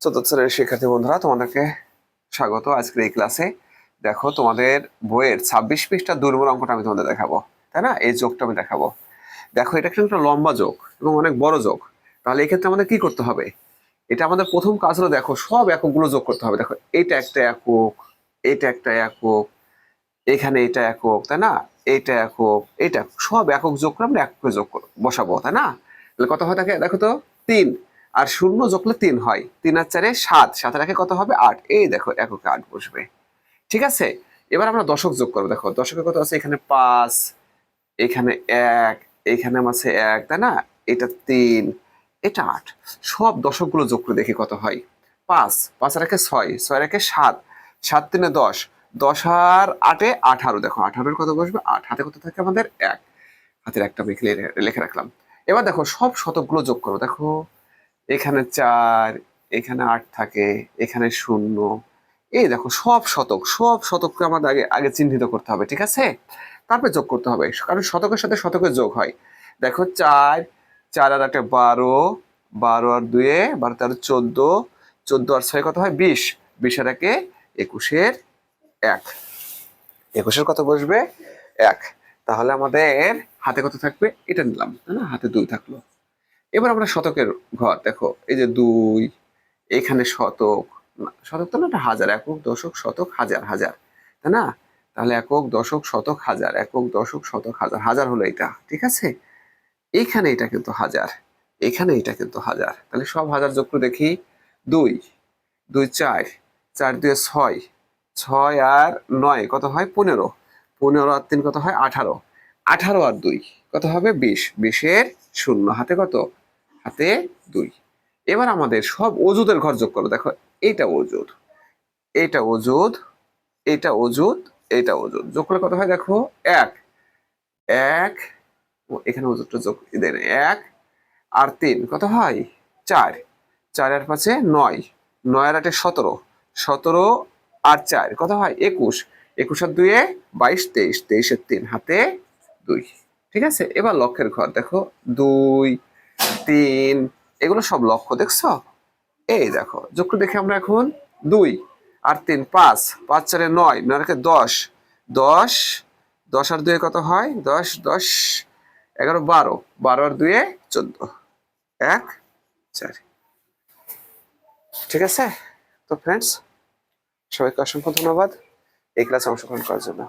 চতুর্থ শ্রেণীর শিক্ষার্থী বন্ধুরা, তোমাদেরকে স্বাগত আজকের এই ক্লাসে। দেখো, তোমাদের বইয়ের 26 পৃষ্ঠার দুর্বল অঙ্কটা আমি তোমাদের দেখাবো, তাই না? এই যোগটা আমি দেখাবো। দেখো, এটা কিন্তু একটা লম্বা যোগ এবং অনেক বড় যোগ। তাহলে এক্ষেত্রে আমাদের কি করতে হবে? এটা আমাদের প্রথম কাজ হলো, দেখো সব এককগুলো যোগ করতে হবে। দেখো, এটা একটা একক, এটা একটা একক, এখানে এটা একক, তাই না? এটা একক, এটা সব একক যোগ করে আমরা এককে যোগ বসাবো, তাই না? তাহলে কত হয় থাকে দেখো তো, 3 আর 0 যোগ করলে 3 হয়। 3 আর 4 7, 7 আর 1 কত হবে 8। এই দেখো এককে 8 বসবে। ঠিক আছে, এবার আমরা দশক যোগ করবো। দেখো দশকে কত আছে, এখানে 5, এখানে 1, এখানে আছে 1, তাই না? এটা 3, এটা 8। সব দশকগুলো যোগ করে দেখি কত হয়। 5, 5 আর 1 6, 6 আর 1 7, 7 3 10, 10 আর 8 18। দেখো 18 কত বসবে 8, হাতে কত থাকে আমাদের 1, হাতের একটা আমি লিখে রাখলাম। এবার দেখো সব শতকগুলো যোগ করো। দেখো এখানে 4, এখানে 8 থাকে, এখানে 0। এই দেখো সব শতক, সব শতককে আমাদের আগে আগে চিহ্নিত করতে হবে, ঠিক আছে? তারপরে যোগ করতে হবে, কারণ শতকের সাথে শতকের যোগ হয়। দেখো 4, 4 আর 8 12, 12 আর 2 12 আর 14, 14 আর 6 কত হয় 20, 20 আর 1 21 1, 21 কত বসবে 1। তাহলে আমাদের হাতে কত থাকবে, এটা নিলাম, তাই না? হাতে 2 থাকলো। এবার আমরা শতকের ঘর, দেখো এই যে 2, এখানে শতক, শতক তো না, এটা হাজার, একক দশক শতক হাজার, হাজার, তাই না? তাহলে একক দশক শতক হাজার, একক দশক শতক হাজার, হাজার হলো এটা, ঠিক আছে? এইখানে এটা কিন্তু হাজার, এখানে এটা কিন্তু হাজার। তাহলে সব হাজার যোগ করে দেখি। 2, 2 4, 4 2 6, 6 আর 9 কত হয় 15, 15 আর 3 কত হয় 18, 18 আর 2 কত হবে 20, 20 এর 0, হাতে কত, হাতে 2। এবার আমাদের সব অজুদের ঘর যোগ করো। দেখো এইটা অজুদ, এইটা অজুদ, এইটা অজুদ, এইটা অজুদ, যোগ করলে কত হয় দেখো 1, 1, এখানে অজুদটা যোগ দেন, 1 আর 3 কত হয় 4, 4 আর 5 9, 9 আর 8 17, 17 আর 4 কত হয় 21, 21 আর 2 22, 23, 23 এর 3, হাতে 2। ঠিক আছে, এবার লক্ষের ঘর দেখো 2, 3, এগুলো সব লক্ষ, দেখছো? এই দেখো যোগ করে দেখি আমরা এখন। 2 আর 3 5, 5 4 9, 9 আর 10, 10, 10 আর 2 কত হয় 10, 10 11 12, 12 আর 2 14, 1 4। ঠিক আছে, তো ফ্রেন্ডস, সবাইকে অসংখ্য ধন্যবাদ এই ক্লাসে অংশগ্রহণ করার জন্য।